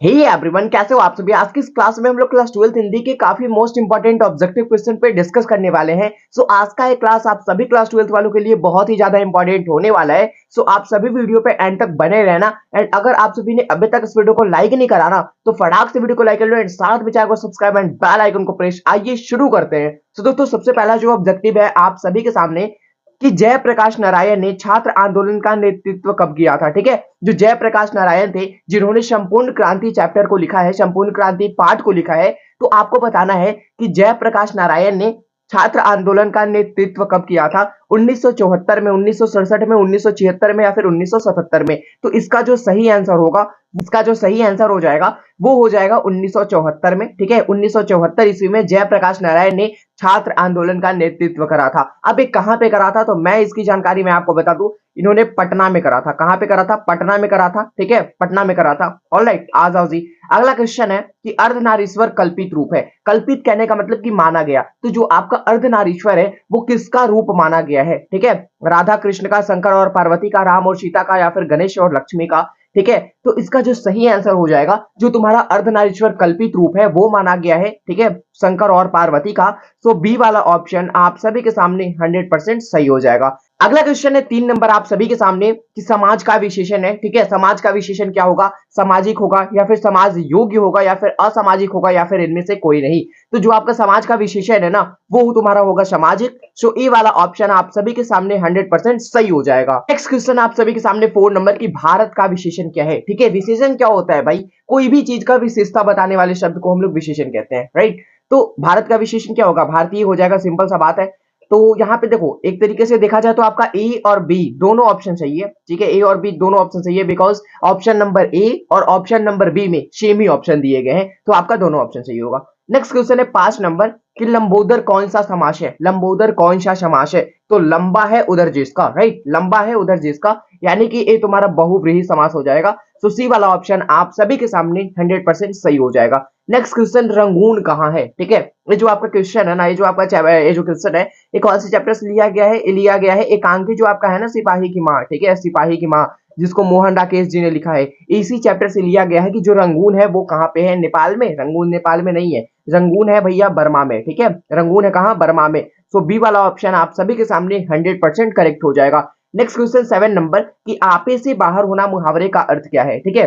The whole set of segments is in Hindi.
हे एवरीवन, कैसे हो आप सभी। आज की इस क्लास में हम लोग क्लास 12th हिंदी के काफी मोस्ट इंपॉर्टेंट ऑब्जेक्टिव क्वेश्चन पे डिस्कस करने वाले हैं। आज का ये क्लास आप सभी क्लास 12th वालों के लिए बहुत ही ज्यादा इंपॉर्टेंट होने वाला है। आप सभी वीडियो पे एंड तक बने रहना। एंड अगर आप सभी ने अभी तक इस वीडियो को लाइक नहीं करा ना, तो फटाक से वीडियो को लाइक कर लो एंड साथ में चैनल को सब्सक्राइब एंड बेल आइकन को प्रेस। आइए शुरू करते हैं। दोस्तों, सबसे पहला जो ऑब्जेक्टिव है आप सभी के सामने कि जयप्रकाश नारायण ने छात्र आंदोलन का नेतृत्व कब किया था। ठीक है, जो जयप्रकाश नारायण थे जिन्होंने संपूर्ण क्रांति चैप्टर को लिखा है, संपूर्ण क्रांति पाठ को लिखा है, तो आपको बताना है कि जयप्रकाश नारायण ने छात्र आंदोलन का नेतृत्व कब किया था। 1974 में, 1967 में, 1976 में या फिर 1977 में। तो इसका जो सही आंसर होगा, इसका जो सही आंसर हो जाएगा वो हो जाएगा 1974 में। ठीक है, 1974 ईस्वी में जयप्रकाश नारायण ने छात्र आंदोलन का नेतृत्व करा था। अब ये कहां पे करा था, तो मैं इसकी जानकारी मैं आपको बता दूं। इन्होंने पटना में करा था। कहां पे करा था? पटना में करा था। ठीक है, पटना में करा था। ऑलराइट, आ जाओ जी। अगला क्वेश्चन है कि अर्धनारीश्वर कल्पित रूप है। कल्पित कहने का मतलब कि माना गया। तो जो आपका अर्धनारीश्वर है वो किसका रूप माना गया है? ठीक है, राधा कृष्ण का, शंकर और पार्वती का, राम और सीता का, या फिर गणेश और लक्ष्मी का। ठीक है, तो इसका जो सही आंसर हो जाएगा, जो तुम्हारा अर्धनारीश्वर कल्पित रूप है वो माना गया है, ठीक है, शंकर और पार्वती का। बी वाला ऑप्शन आप सभी के सामने 100% सही हो जाएगा। अगला क्वेश्चन है 3 नंबर आप सभी के सामने कि समाज का विशेषण है। ठीक है, समाज का विशेषण क्या होगा? सामाजिक होगा या फिर समाज योग्य होगा या फिर असामाजिक होगा या फिर इनमें से कोई नहीं। तो जो आपका समाज का विशेषण है ना, वो तुम्हारा होगा सामाजिक। ए वाला ऑप्शन आप सभी के सामने 100% सही हो जाएगा। नेक्स्ट क्वेश्चन आप सभी के सामने 4 नंबर की भारत का विशेषण क्या है। ठीक है, विशेषण क्या होता है भाई? कोई भी चीज का विशेषता बताने वाले शब्द को हम लोग विशेषण कहते हैं, राइट। तो भारत का विशेषण क्या होगा? भारतीय हो जाएगा, सिंपल सा बात है। तो यहाँ पे देखो, एक तरीके से देखा जाए तो आपका ए और बी दोनों ऑप्शन सही है। ठीक है, ए और बी दोनों ऑप्शन सही है, बिकॉज ऑप्शन नंबर ए और ऑप्शन नंबर बी में सेम ही ऑप्शन दिए गए हैं, तो आपका दोनों ऑप्शन सही होगा। नेक्स्ट क्वेश्चन है 5 नंबर कि लंबोदर कौन सा समास है। लंबोदर कौन सा समास है? तो लंबा है उधर जिसका, राइट, लंबा है उधर जिसका, यानी कि ये तुम्हारा बहुव्रीहि समास हो जाएगा। सी वाला ऑप्शन आप सभी के सामने 100% सही हो जाएगा। नेक्स्ट क्वेश्चन, रंगून कहाँ है? ठीक है, ये जो आपका क्वेश्चन है ना, ये जो आपका ये जो क्वेश्चन है, ये कौन से चैप्टर से लिया गया है? ये लिया गया है एकांकी, जो आपका है ना सिपाही की माँ। ठीक है, सिपाही की माँ, जिसको मोहन राकेश जी ने लिखा है, इसी चैप्टर से लिया गया है कि जो रंगून है वो कहाँ पे है? नेपाल में। रंगून नेपाल में नहीं है, रंगून है भैया बर्मा में। ठीक है, रंगून है कहाँ? बर्मा में। बी वाला ऑप्शन आप सभी के सामने 100% करेक्ट हो जाएगा। नेक्स्ट क्वेश्चन 7 नंबर कि आपे से बाहर होना मुहावरे का अर्थ क्या है? ठीक है,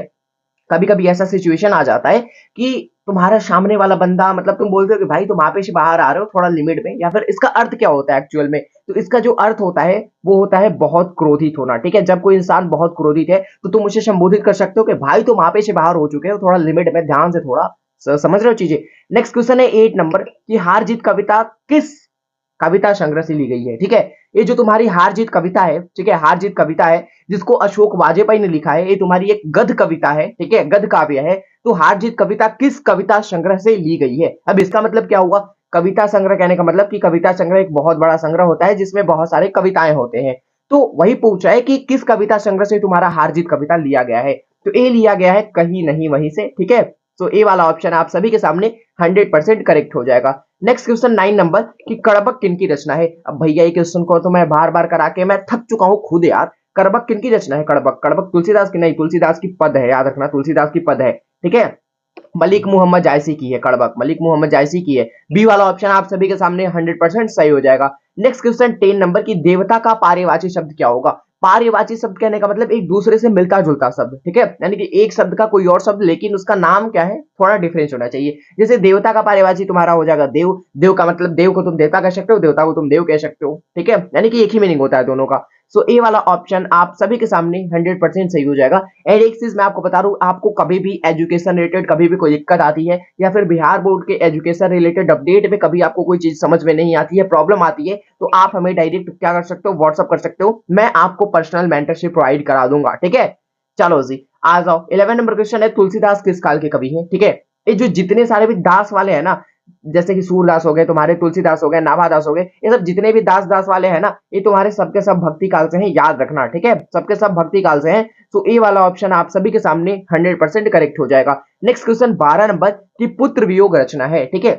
कभी कभी ऐसा सिचुएशन आ जाता है कि तुम्हारा सामने वाला बंदा, मतलब तुम बोलते हो कि भाई तुम आपे से बाहर आ रहे हो, थोड़ा लिमिट में, या फिर इसका अर्थ क्या होता है एक्चुअल में? तो इसका जो अर्थ होता है वो होता है बहुत क्रोधित होना। ठीक है, जब कोई इंसान बहुत क्रोधित है तो तुम उसे संबोधित कर सकते हो कि भाई तुम आपे से बाहर हो चुके हो, थोड़ा लिमिट में, ध्यान से, थोड़ा समझ रहे हो चीजें। नेक्स्ट क्वेश्चन है 8 नंबर कि हार जीत कविता किस कविता संग्रह से ली गई है। ठीक है, ये जो तुम्हारी हार जीत कविता है, ठीक है, हार जीत कविता है जिसको अशोक वाजपेयी ने लिखा है, ये तुम्हारी एक गद्य कविता है। ठीक है, गद्य काव्य है। तो हार जीत कविता किस कविता संग्रह से ली गई है? अब इसका मतलब क्या हुआ? कविता संग्रह कहने का मतलब कि कविता संग्रह एक बहुत बड़ा संग्रह होता है जिसमें बहुत सारे कविताएं होते हैं। तो वही पूछा है कि किस कविता संग्रह से तुम्हारा हार जीत कविता लिया गया है। तो ए लिया गया है कहीं नहीं वहीं से। ठीक है, तो ए वाला ऑप्शन आप सभी के सामने 100% करेक्ट हो जाएगा। नेक्स्ट क्वेश्चन 9 नंबर कि कड़बक किनकी रचना है। अब भैया ये क्वेश्चन को तो मैं बार बार करा के मैं थक चुका हूं खुद यार। कड़बक किनकी रचना है? कड़बक, कड़बक तुलसीदास की नहीं, तुलसीदास की पद है, याद रखना, तुलसीदास की पद है। ठीक है, मलिक मोहम्मद जायसी की है कड़बक, मलिक मोहम्मद जायसी की है। बी वाला ऑप्शन आप सभी के सामने 100% सही हो जाएगा। नेक्स्ट क्वेश्चन 10 नंबर की देवता का पारिवाची शब्द क्या होगा। पारिवाची शब्द कहने का मतलब एक दूसरे से मिलता जुलता शब्द। ठीक है, यानी कि एक शब्द का कोई और शब्द लेकिन उसका नाम क्या है, थोड़ा डिफरेंस होना चाहिए। जैसे देवता का पारिवाची तुम्हारा हो जाएगा देव। देव का मतलब देव को तुम देवता कह सकते हो, देवता को तुम देव कह सकते हो। ठीक है, यानी कि एक ही मीनिंग होता है दोनों का। ए वाला ऑप्शन आप सभी के सामने 100% सही हो जाएगा। एंड एक चीज मैं आपको बता रहा हूं, आपको कभी भी एजुकेशन रिलेटेड कभी भी कोई दिक्कत आती है या फिर बिहार बोर्ड के एजुकेशन रिलेटेड अपडेट में कभी आपको कोई चीज समझ में नहीं आती है, प्रॉब्लम आती है, तो आप हमें डायरेक्ट क्या कर सकते हो? व्हाट्सअप कर सकते हो। मैं आपको पर्सनल मेंटरशिप प्रोवाइड करा दूंगा। ठीक है, चलो जी आ जाओ। 11 नंबर क्वेश्चन है तुलसीदास किस काल के कवि है? ठीक है, ये जो जितने सारे भी दास वाले हैं ना, जैसे कि सूरदास हो गए, तुम्हारे तुलसीदास हो गए, नाभादास हो गए, ये सब जितने भी दास दास वाले हैं ना, ये तुम्हारे सबके सब भक्ति काल से हैं, याद रखना। ठीक है, सबके सब भक्ति काल से हैं। ए वाला ऑप्शन आप सभी के सामने 100% करेक्ट हो जाएगा। नेक्स्ट क्वेश्चन 12 नंबर की पुत्र वियोग रचना है। ठीक है,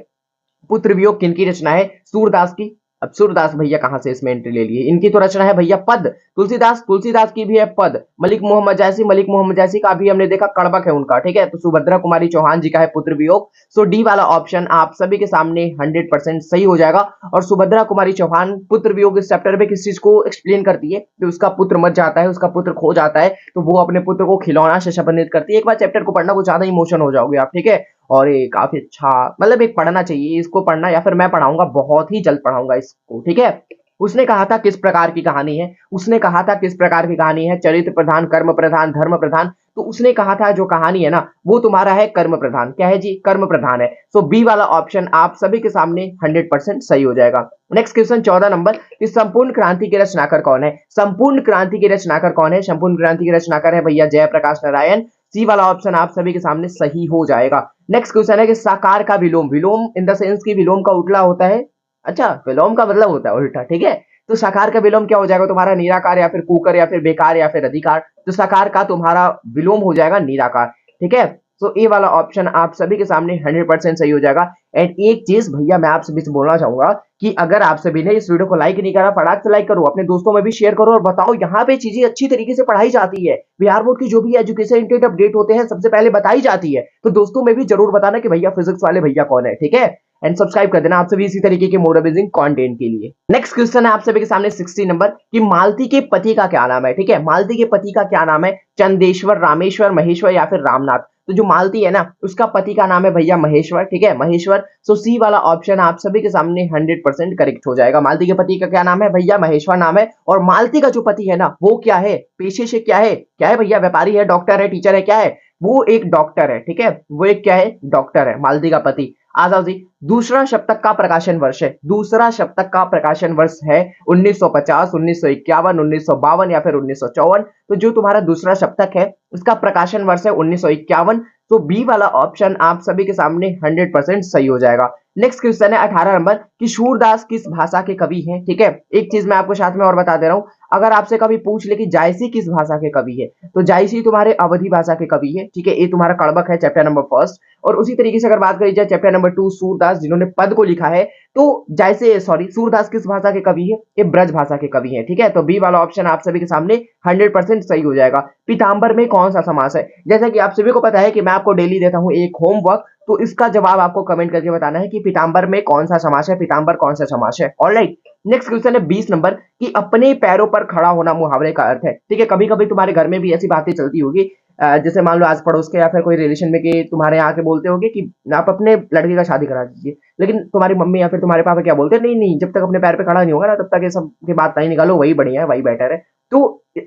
पुत्र वियोग किनकी रचना है? सूरदास की, अब सूरदास भैया कहाँ से इसमें एंट्री ले लिए, इनकी तो रचना है भैया पद। तुलसीदास की भी है पद। मलिक मोहम्मद जैसी का भी हमने देखा कड़बक है उनका, ठीक है। तो सुभद्रा कुमारी चौहान जी का है पुत्र वियोग। सो डी वाला ऑप्शन आप सभी के सामने 100% सही हो जाएगा। और सुभद्रा कुमारी चौहान पुत्र वियोग इस चैप्टर में किस चीज को एक्सप्लेन करती है कि उसका पुत्र मर जाता है, उसका पुत्र खो जाता है, तो वो अपने पुत्र को खिलौना से संबंधित करती है। एक बार चैप्टर को पढ़ना, कुछ ज्यादा इमोशन हो जाओगे आप, ठीक है। और ये काफी अच्छा, मतलब एक पढ़ना चाहिए इसको, पढ़ना या फिर मैं पढ़ाऊंगा, बहुत ही जल्द पढ़ाऊंगा इसको, ठीक है। उसने कहा था किस प्रकार की कहानी है, उसने कहा था किस प्रकार की कहानी है, चरित्र प्रधान, कर्म प्रधान, धर्म प्रधान। तो उसने कहा था जो कहानी है ना वो तुम्हारा है कर्म प्रधान। क्या है जी? कर्म प्रधान है। सो बी वाला ऑप्शन आप सभी के सामने 100% सही हो जाएगा। नेक्स्ट क्वेश्चन 14 नंबर कि संपूर्ण क्रांति के रचनाकार कौन है? संपूर्ण क्रांति के रचनाकार कौन है? संपूर्ण क्रांति के रचनाकार है भैया जयप्रकाश नारायण। सी वाला ऑप्शन आप सभी के सामने सही हो जाएगा। नेक्स्ट क्वेश्चन है कि साकार का विलोम, विलोम इन द सेंस की विलोम का उल्टा होता है, अच्छा विलोम का मतलब होता है उल्टा, ठीक है। तो साकार का विलोम क्या हो जाएगा तुम्हारा? निराकार या फिर कुकर या फिर बेकार या फिर अधिकार। तो साकार का तुम्हारा विलोम हो जाएगा निराकार, ठीक है। तो ए वाला ऑप्शन आप सभी के सामने 100% सही हो जाएगा। एंड एक चीज भैया मैं आप सभी से बोलना चाहूंगा कि अगर आप सभी ने इस वीडियो को लाइक नहीं करा, फटाक से लाइक करो, अपने दोस्तों में भी शेयर करो और बताओ यहाँ पे चीजें अच्छी तरीके से पढ़ाई जाती है। बिहार बोर्ड की जो भी एजुकेशन रिलेटेड अपडेट होते हैं सबसे पहले बताई जाती है। तो दोस्तों में भी जरूर बताना कि भैया फिजिक्स वाले भैया कौन है, ठीक है। एंड सब्सक्राइब कर देना आप सभी इसी तरीके के मोर अमेजिंग कंटेंट के लिए। नेक्स्ट क्वेश्चन है आप सभी के सामने 60 नंबर कि मालती के पति का क्या नाम है, ठीक है। मालती के पति का क्या नाम है? चंदेश्वर, रामेश्वर, महेश्वर या फिर रामनाथ। तो जो मालती है ना उसका पति का नाम है भैया महेश्वर, ठीक है, महेश्वर। सो सी वाला ऑप्शन आप सभी के सामने 100% करेक्ट हो जाएगा। मालती के पति का क्या नाम है? भैया महेश्वर नाम है। और मालती का जो पति है ना वो क्या है? पेशे से क्या है? क्या है भैया? व्यापारी है, डॉक्टर है, टीचर है, क्या है? वो एक डॉक्टर है, ठीक है। वो एक क्या है? डॉक्टर है मालती का पति। आ जाओ जी, दूसरा शतक का प्रकाशन वर्ष है, दूसरा शतक का प्रकाशन वर्ष है 1950, 1951, 1952 या फिर 1954। तो जो तुम्हारा दूसरा शतक है उसका प्रकाशन वर्ष है 1951। तो बी वाला ऑप्शन आप सभी के सामने 100% सही हो जाएगा। नेक्स्ट क्वेश्चन है 18 नंबर कि सूरदास किस भाषा के कवि हैं, ठीक है। एक चीज मैं आपको साथ में और बता दे रहा हूं, अगर आपसे कभी पूछ ले कि जायसी किस भाषा के कवि है, तो जायसी तुम्हारे अवधी भाषा के कवि है, ठीक है। ये तुम्हारा कड़बक है चैप्टर नंबर फर्स्ट। और उसी तरीके से अगर बात करी जाए चैप्टर नंबर 2 सूरदास जिन्होंने पद को लिखा है, तो जैसे सूरदास किस भाषा के कवि है? ये ब्रज भाषा के कवि है, ठीक है। तो बी वाला ऑप्शन आप सभी के सामने 100% सही हो जाएगा। पीताम्बर में कौन सा समास है? जैसा कि आप सभी को पता है कि मैं आपको डेली देता हूं एक होमवर्क, तो इसका जवाब आपको कमेंट करके बताना है कि पीताम्बर में कौन सा समास है, पीताम्बर कौन सा समास है। ऑलराइट। नेक्स्ट क्वेश्चन है 20 नंबर कि अपने पैरों पर खड़ा होना मुहावरे का अर्थ है, ठीक है। कभी कभी तुम्हारे घर में भी ऐसी बातें चलती होगी, जैसे मान लो आज पड़ोस के या फिर कोई रिलेशन में कि तुम्हारे यहाँ के बोलते होगे कि आप अपने लड़के का शादी करा दीजिए, लेकिन तुम्हारी मम्मी या फिर तुम्हारे पापा क्या बोलते हैं? नहीं नहीं, जब तक अपने पैर पे खड़ा नहीं होगा ना तब तक ये सब की बात नहीं निकालो, वही बढ़िया है, वही बेटर है। तो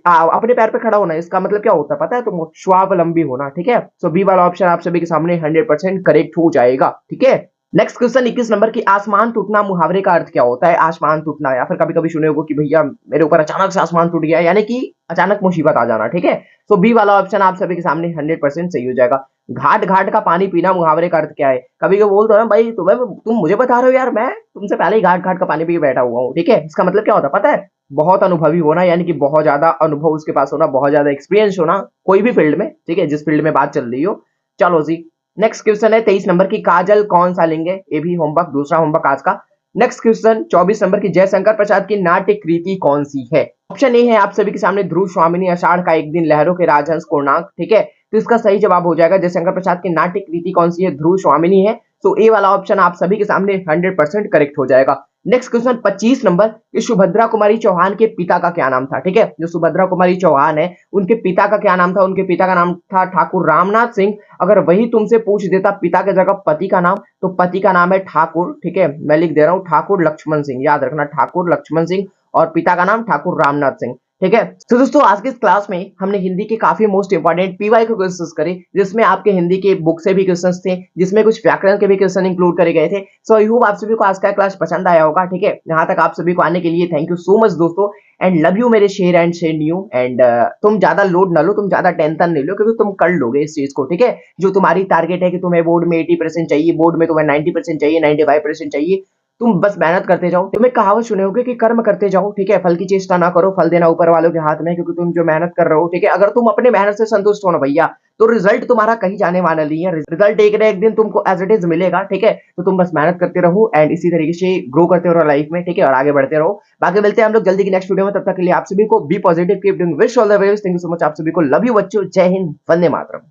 अपने पैर पे खड़ा होना इसका मतलब क्या होता है पता है तुमको? स्वावलंबी होना, ठीक है। सो बी वाला ऑप्शन आप सभी के सामने 100% करेक्ट हो जाएगा, ठीक है। नेक्स्ट क्वेश्चन 21 नंबर की आसमान टूटना मुहावरे का अर्थ क्या होता है? आसमान टूटना, या फिर कभी कभी सुने होगा कि भैया मेरे ऊपर अचानक से आसमान टूट गया, यानी कि अचानक मुसीबत आ जाना, ठीक है। सो बी वाला ऑप्शन आप सभी के सामने 100% सही हो जाएगा। घाट घाट का पानी पीना मुहावरे का अर्थ क्या है? कभी कभी बोलते हो ना भाई तुम मुझे बता रहे हो, यार मैं तुमसे पहले ही घाट घाट का पानी पी के बैठा हुआ हूँ, ठीक है। इसका मतलब क्या होता है पता है? बहुत अनुभवी होना, यानी कि बहुत ज्यादा अनुभव उसके पास होना, बहुत ज्यादा एक्सपीरियंस होना कोई भी फील्ड में, ठीक है, जिस फील्ड में बात चल रही हो। चलो जी, नेक्स्ट क्वेश्चन है 23 नंबर की काजल कौन सा लिंग है? ये भी होमवर्क, दूसरा होमवर्क आज का। नेक्स्ट क्वेश्चन 24 नंबर की जयशंकर प्रसाद की नाट्य कृति कौन सी है? ऑप्शन ए है आप सभी के सामने ध्रुव स्वामिनी, आषाढ़ का एक दिन, लहरों के राजहंस, कोणार्क, ठीक है। तो इसका सही जवाब हो जाएगा जयशंकर प्रसाद की नाट्य कृति कौन सी है? ध्रुव स्वामिनी है। तो ए वाला ऑप्शन आप सभी के सामने 100% करेक्ट हो जाएगा। नेक्स्ट क्वेश्चन 25 नंबर कि सुभद्रा कुमारी चौहान के पिता का क्या नाम था, ठीक है। जो सुभद्रा कुमारी चौहान है उनके पिता का क्या नाम था? उनके पिता का नाम था ठाकुर रामनाथ सिंह। अगर वही तुमसे पूछ देता पिता के जगह पति का नाम, तो पति का नाम है ठाकुर, ठीक है, मैं लिख दे रहा हूं ठाकुर लक्ष्मण सिंह, याद रखना ठाकुर लक्ष्मण सिंह, और पिता का नाम ठाकुर रामनाथ सिंह, ठीक है। तो दोस्तों आज के इस क्लास में हमने हिंदी के काफी मोस्ट इंपॉर्टेंट पीवाई के क्वेश्चंस करे, जिसमें आपके हिंदी के बुक से भी क्वेश्चंस थे, जिसमें कुछ व्याकरण के भी क्वेश्चन इंक्लूड करे गए थे। सो आई होप आप सभी को आज का क्लास पसंद आया होगा, ठीक है। यहाँ तक आप सभी को आने के लिए थैंक यू सो मच दोस्तों, एंड लव यू मेरे share and send you. And तुम ज्यादा लोड ना लो, तुम ज्यादा टेंशन नहीं लो, क्योंकि तुम कर लोगे इस चीज को, ठीक है। जो तुम्हारी टारगेट है कि तुम्हें बोर्ड में 80% चाहिए, बोर्ड में तुम्हें 90% चाहिए, 95% चाहिए, तुम बस मेहनत करते जाओ। तुम एक कहावत सुने होगे कि कर्म करते जाओ, ठीक है? फल की चेष्टा ना करो, फल देना ऊपर वालों के हाथ में है, क्योंकि तुम जो मेहनत कर रहे हो, ठीक है? अगर तुम अपने मेहनत से संतुष्ट हो ना भैया, तो रिजल्ट तुम्हारा कहीं जाने वाला नहीं है। रिजल्ट एक ना एक दिन तुमको एज़ इट इज़ मिलेगा, ठीक है? तो तुम बस मेहनत करते रहो एंड इसी तरीके से ग्रो करते रहो लाइफ में, ठीक है? और आगे बढ़ते रहो। बाकी मिलते हैं हम लोग जल्दी की नेक्स्ट वीडियो में, तब तक के लिए आप सभी को be positive, keep doing, wish all the best, thank you so much आप सभी को, लव यू बच्चों, जय हिंद, वंदे मातरम।